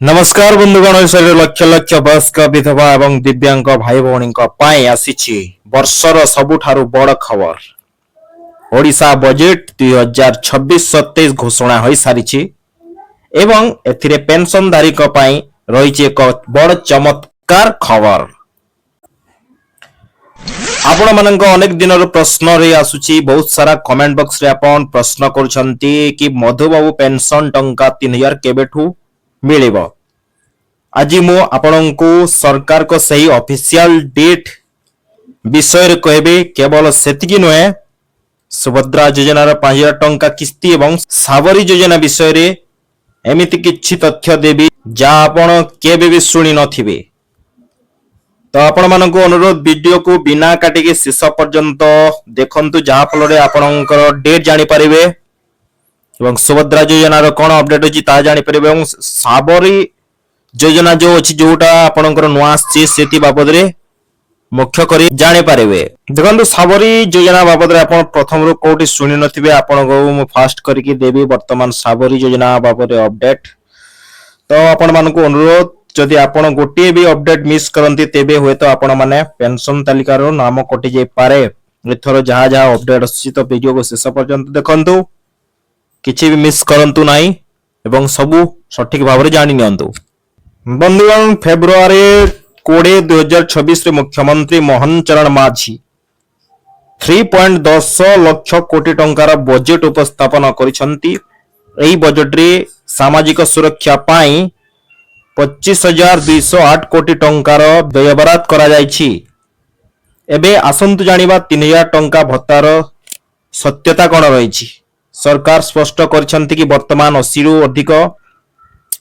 नमस्कार बंधुगण ओडिशार लक्ष लक्ष वयस्क विधवा एवं दिव्यांग भाई भौणी आसी वर्षर सबुठारु बड़ खबर ओडिशा बजेट 2026-27 घोषणा हो सारी एवं एथिरे पेंशनधारी रही एक बड़ चमत्कार खबर। आपण मानक अनेक दिन प्रश्न रे आसुची बहुत सारा कमेंट बॉक्स रे आपण प्रश्न करछंती कि मधुबाबू पेंशन टंका 3000 केबेठू मिलिबो। आज मु आपनको सरकार को सही ऑफिशियल डेट विषय कहबे केवल सेतिकी नुहे सुभद्रा योजना 5000 टंका किस्ती एवं सावरी योजना विषय रे एमिति किछि तथ्य देबी जा आपण केबे भी सुनी नथिबे। तो आपण मानको अनुरोध वीडियो को बिना काटी के शेष पर्यंत देखंतु जहा फल रे आपनकर डेट जानि परिबे एवं सुभद्रा योजना रो कोन अपडेट होची ता जानि परिबे एवं सावरी योजना जो अच्छी जोटा आपनकर नुआ से बाबद रे मुख्य करी जाने पारे। देखो सावरी योजना बाबद रे आपण प्रथम रो कोठी सुनि नथिबे आपनको मु फास्ट करके देबी वर्तमान सावरी योजना बाबद रे अपडेट। तो आपण मानको अनुरोध जदि आपण गोटे भी अपडेट मिस करंती तेबे होय तो आपण माने पेंशन तालिका रो नाम कटि जाय पारे। एथरो जहा जहा अपडेट अछि तो वीडियो को शेष पर्यंत देखंतु किछि भी मिस करंतु नाही एवं सबु सठिक भाव रे जानि नियंतु। बंधुगण फेब्रुआरी 20 2026 रे मुख्यमंत्री मोहन चरण माझी 3.10 लाख कोटी टंकार बजेट उपस्थापन करिसंती। एही बजेट रे सामाजिक सुरक्षा पाई 25,208 कोटी टंकार व्ययबराद करा जायछि। एबे आसंतु जानिबा 3000 टंका भत्तार सत्यता कोन रहिछि। सरकार स्पष्ट करिसंती कि वर्तमान 80 रु अधिक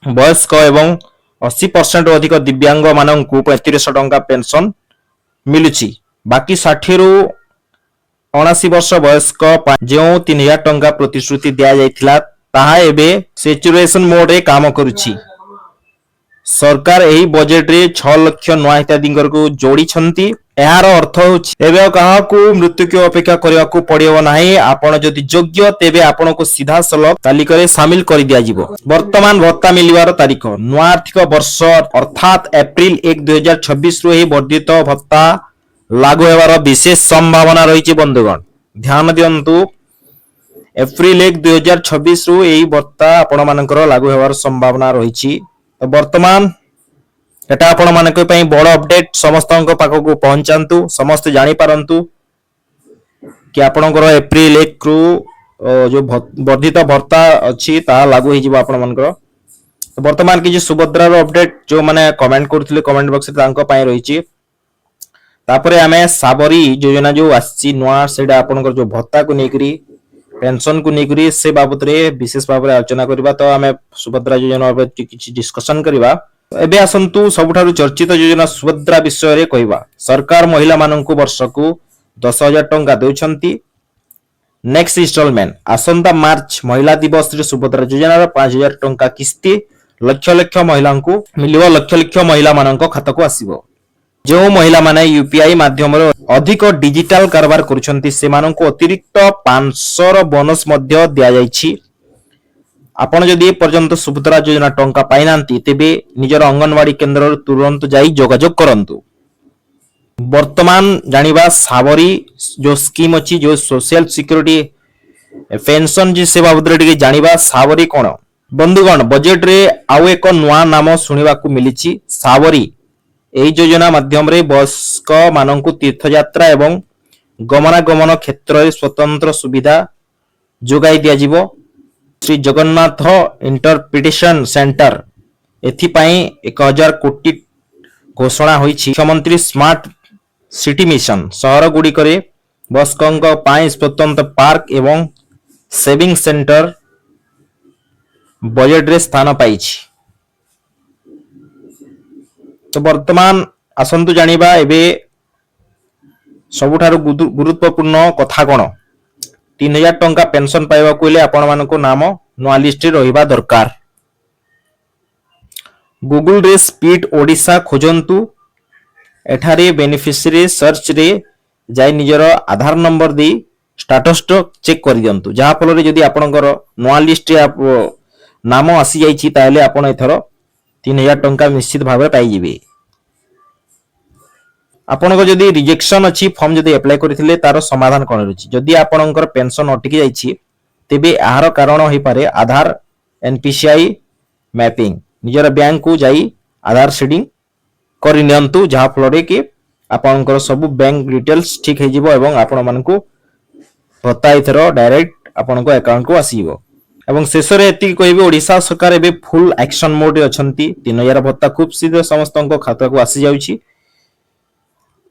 वयस्क एवं 80% अधिक दिव्यांग माननकु 3500 टंका पेंशन मिलुची। बाकी 60 रु 79 वर्ष वयस्क जो 3000 टंका प्रतिश्रुति दिया जायथिला ताहा एबे सैचुरेशन मोड रे काम करूची। सरकार एही बजेट रे 6 लाख नुआ हिताधिकारी को जोड़ी छंती। एहार अर्थ होची एबे काहाकू मृत्यु के अपेक्षा करिया को पड़ियो नाही। आपण जदि योग्य तेबे आपण को सीधा सलग तालिका रे शामिल कर दिया जिवो। वर्तमान भत्ता मिलिवार तारीख नुआ आर्थिक वर्ष अर्थात अप्रैल 1 2026 रु ही वर्धित भत्ता लागू हेबार विशेष संभावना रही। बंधुगण ध्यान दियंतु अप्रैल 1 2026 रु एही भत्ता आपण मानकर लागू हेबार संभावना रही। तो वर्तमान एटा आपण मानक पई बड़ अपडेट समस्तଙ୍କ पाखକୁ पहुंचांतु समस्त जानि पारंतु कि आपणकर अप्रैल 1 रु जो वर्धित भत्ता अछि ता लागू हि जिवो आपण मानकर। वर्तमान कि सुभद्रा रो अपडेट जो माने कमेंट करथिले कमेंट बॉक्स रे तांको पई रहिछि। तापरे हमें सावरी योजना जो आछि नुआ सेडा आपणकर जो भत्ता को नेकरी पेंशन को नेकरी से बाबत रे विशेष भाव रे आलोचना करबा। तो हमें सुभद्रा योजना बाबत किछि डिस्कशन करबा। एबे आसंतु सबुठारु चर्चित योजना सुभद्रा विषय रे कहबा। सरकार महिला माननकु वर्षकु 10,000 टंका देउछंती। नेक्स्ट इंस्टॉलमेंट आसंता मार्च महिला दिवस रे सुभद्रा योजना रो 5,000 टंका किस्ती लक्ष लक्ष महिलांकु मिलिबो। लक्ष लक्ष महिला माननक खाताकु आसीबो। जो महिला माने यूपीआई माध्यम रे अधिक डिजिटल कारबार करूछंती से माननकु अतिरिक्त 500 रो बोनस मध्य दिया जायछि। आपण जदि पर्यंत सुभद्रा योजना टंका पाइनांती तेबे निजर अंगनवाड़ी केंद्र तुरंत जाई जोगाजोग करंतु। वर्तमान जानिबा सावरी जो स्कीम अछि जो सोशल सिक्योरिटी पेंशन जी सेवा बाबद रे जानिबा सावरी कोन। बंधुगण बजेट रे आउ एक नुआ नाम सुनिबा को मिलिछि सावरी। एही योजना माध्यम रे वयस्क माननकु तीर्थयात्रा एवं गमनागमन क्षेत्र रे स्वतंत्र सुविधा जोगाई दिया जिवो। श्री जगन्नाथ इंटरप्रिटेशन सेंटर एथिपाई 1000 कोटी घोषणा होईछि। मुख्यमंत्री स्मार्ट सिटी मिशन शहर गुडी करे वयस्कंक पाई स्वतंत्र पार्क एवं सेविंग सेंटर बजेट रे स्थान पाइछि। तो वर्तमान आसंतु जानिबा एबे सबुठारु गुरुत्वपूर्ण कथा कोन। 3000 टंका पेंशन पाइबा कोइले आपण मानको नाम नुआ लिस्ट रे रहिबा दरकार। गूगल रे स्पीड ओडिशा खोजंतु। एठारे बेनिफिशियरी सर्च रे जाय निजर आधार नंबर दी स्टेटस चेक कर दियंतु। जहा फल रे जदि आपणकर नुआ लिस्ट रे नाम आसी जाइछि ताले आपण एथरो 3000 ଟଙ୍କା ନିଶ୍ଚିତ ଭାବରେ ପାଇଯିବେ। ଆପଣଙ୍କ ଯଦି ରିଜେକ୍ସନ ଅଛି ଫର୍ମ ଯଦି ଆପ୍ଲାଏ କରିଥିଲେ ତାର ସମାଧାନ କଣ ରହିଛି? ଯଦି ଆପଣଙ୍କର ପେନସନ ଅଟକି ଯାଇଛି ତେବେ ଏହାର କାରଣ ହୋଇପାରେ ଆଧାର ଏନପିସିଆଇ ମ୍ୟାପିଂ। ନିଜର ବ୍ୟାଙ୍କକୁ ଯାଇ ଆଧାର ସେଟିଂ କରିନିଅନ୍ତୁ, ଯାହା ଫଳରେ କି ଆପଣଙ୍କର ସବୁ ବ୍ୟାଙ୍କ ଡିଟେଲ୍ସ ଠିକ ହେଇଯିବ ଏବଂ ଆପଣମାନଙ୍କୁ ଭତ୍ତା ଏଥର ଡାଇରେକ୍ଟ ଆପଣଙ୍କ ଆକାଉଣ୍ଟକୁ ଆସିଯିବ। ଏବଂ ଶେଷରେ ଏତିକି କହିବି, ଓଡ଼ିଶା ସରକାର ଏବେ ଫୁଲ ଆକ୍ସନ ମୋଡରେ ଅଛନ୍ତି। 3000 ଭତ୍ତା ଖୁବ୍ ଶୀଘ୍ର ସମସ୍ତଙ୍କ ଖାତାକୁ ଆସିଯାଉଛି।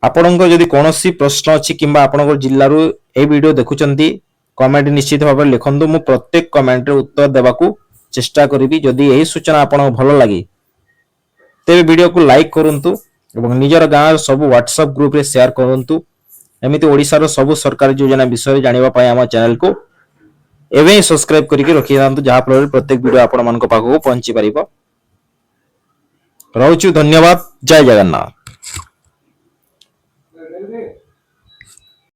ଆପଣଙ୍କ ଯଦି କୌଣସି ପ୍ରଶ୍ନ ଅଛି କିମ୍ବା ଆପଣଙ୍କ ଜିଲ୍ଲାରୁ ଏହି ଭିଡିଓ ଦେଖୁଛନ୍ତି, କମେଣ୍ଟ ନିଶ୍ଚିତ ଭାବରେ ଲେଖନ୍ତୁ। ମୁଁ ପ୍ରତ୍ୟେକ କମେଣ୍ଟରେ ଉତ୍ତର ଦେବାକୁ ଚେଷ୍ଟା କରିବି। ଯଦି ଏହି ସୂଚନା ଆପଣଙ୍କୁ ଭଲ ଲାଗେ ତେବେ ଭିଡିଓକୁ ଲାଇକ୍ କରନ୍ତୁ ଏବଂ ନିଜର ଗାଁର ସବୁ ହ୍ୱାଟ୍ସଆପ୍ ଗ୍ରୁପରେ ସେୟାର କରନ୍ତୁ। ଏମିତି ଓଡ଼ିଶାର ସବୁ ସରକାରୀ ଯୋଜନା ବିଷୟରେ ଜାଣିବା ପାଇଁ ଆମ ଚ୍ୟାନେଲକୁ ଏବେ ହିଁ ସବସ୍କ୍ରାଇବ କରିକି ରଖିଥାନ୍ତୁ, ଯାହାଫଳରେ ପ୍ରତ୍ୟେକ ଭିଡିଓ ଆପଣମାନଙ୍କ ପାଖକୁ ପହଞ୍ଚି ପାରିବ। ରହୁଛୁ, ଧନ୍ୟବାଦ, ଜୟ ଜଗନ୍ନାଥ।